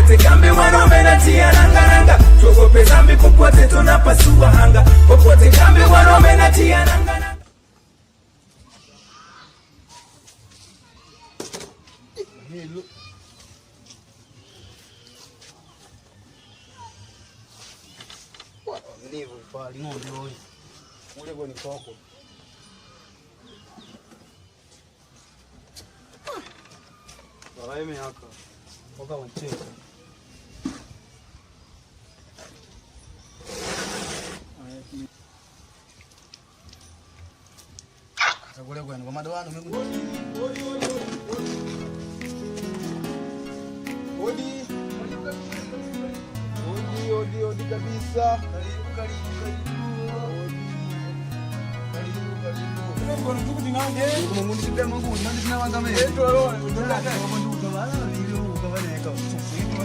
popote kambi wanaume natia nanga. Tuogope dhambi popote tunapasua anga. Popote kambi wanaume natia nanga. Ndivyo pale ng'ombe huyo. Ule kwa ni koko. Baba yeme haka. Koka wancheka. Kule kwa ngoma dawano mimi. Odi kabisa. Mbona tuko tinange? Mungu nisipia Mungu, nani sinawanza mimi?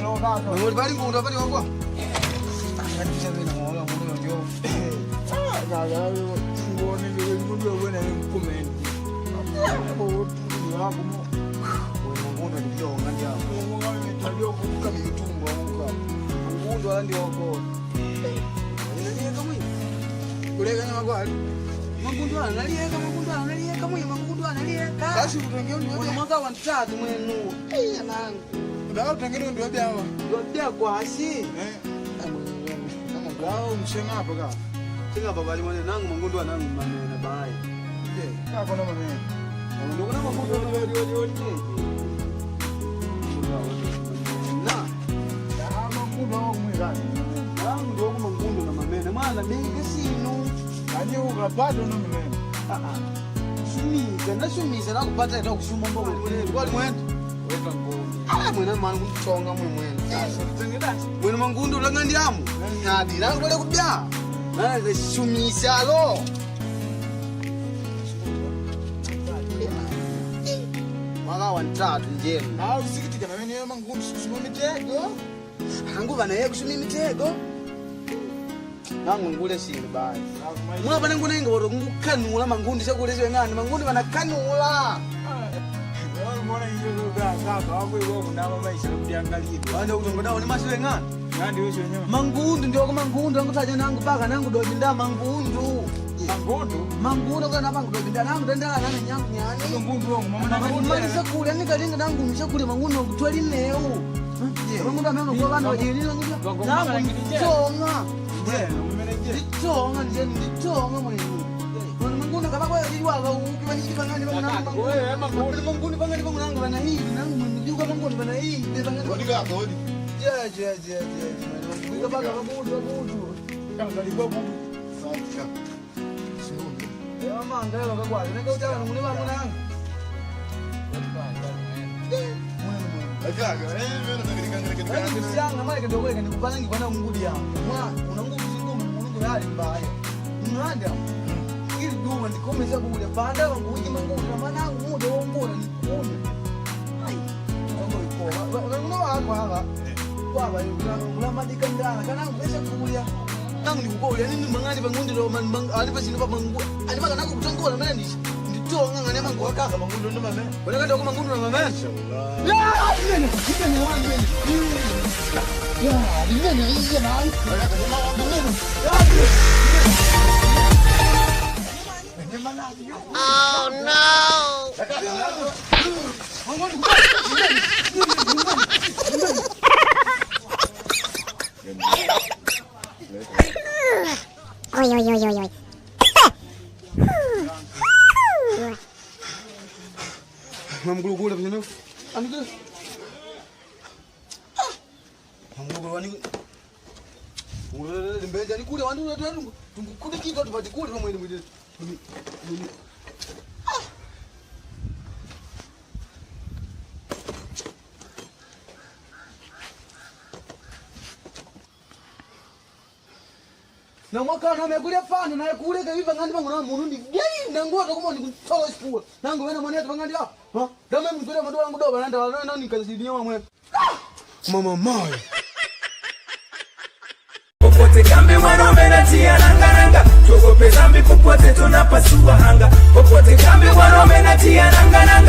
Mungu bali ngunda bali wako. Hadi sasa na moyo Mungu ndio. Ngone ndio ndio bwana comment. Hapo tu hapo. Mungu ndio nganja. Mungu ndio kama mtumbo wangu. Mungu ndio wako. Nani kama hiyo? Kule kanya magwali. Magundu analieka mwe magundu analieka. Basi utengeo ndio mwaka wa 3 mwenu. Yanangu. Ndio utengeo ndio byawa. Ndio bya kwasi. Kama ngao mshenga hapo ka. Singa baba ali mwana nangu magundu anangu manene bai. Je, kako na mame. Ndio kuna magundu ndio. Na. Magundu wangu mwingani. Nangu ndio magundu na mamene. Maana mingi sinu. Ani ukapata no mimi. Shumiza nakupata ita kushuma mbogo mwenyewe. Kwani mwenda? Weka ngoma. Mwana mwana kuchonga mwenda. Tengeda. Mwana mangundu langandi amu. Ngadi la kule kubya. Na shumisa lo. Mwana wa 3 njema. Na usikitika na mimi mangundu kushuma mitego. Hangu bana yeye kushuma mitego. Nangu ngule sini bai. Mwa bana ngune ngoro ngukanula mangundi chakulezwe ngani mangundi banakanula. Mbona hiyo kaka wako wewe unama maisha kuangalia. Wanda utongoda ni masiwe ngani? Ngandi wewe wenyewe. Mangundi ndio kwa mangundi angutaje nangu baka nangu doji nda mangundu. Mangundu kana mangu doji nda nangu ndala nani nyangu nyani. Mangundu wangu mama nangu. Malisa kule nikalinga nangu mshakule mangundu ngutwali leo. Mangundu ameno kwa bana wajilina ngudwa. Nangu chonga. Ndichonga ndichonga mwenyewe. Mungu kama kwa hiyo wala ukifanyiki bangani bangani nangu. Wewe Mungu bangani bangani nangu bana hii nangu ndio kama Mungu bana hii bangani. Hodi kaka hodi. Je. Mungu baka Mungu. Kama kalikuwa Mungu. Sawa. Sio. Mama ngalo kwa nenda utawa Mungu wangu nangu. Kaka, mimi nataka nikanga mali kidogo nikupana ngikwana Mungu yangu. Una nguvu zingu hali mbaya. Nganda. Ili duma ndikomeza kule panda wangu wiki mangu na manangu muda wongora nikune. Ai. Wangu wako hapa. Baba unamadika ndana kana ngweza kulia. Nangu nikukolia nini mangani bangundi ro man alipa sinipa mangu. Alipa kana kutongola mena nditonga ngane mangu wakaka mangu ndo mama. Wala kanda kwa mangu na mama. Ya, nini wangu nini. Ya, nini hizi man. Oh no! Oi. Mamgulugula bino. Aniku. Mamgulugula ni. Ule mbeja ni kule wandu tungukule kitu tupati kule kama ile na mwaka na mekulia fano na kule kaviva ngandi bangu na munundi gei na ngota kama ni kutoa spua nangu wena mwana yetu ngandi hapo ha dama mtule madola wangu doba nanda nani kazidia mwe mama mai popote kambi wanaume natia nanga. Tuogope dhambi popote tunapasua anga. Popote kambi wanaume natia nanga.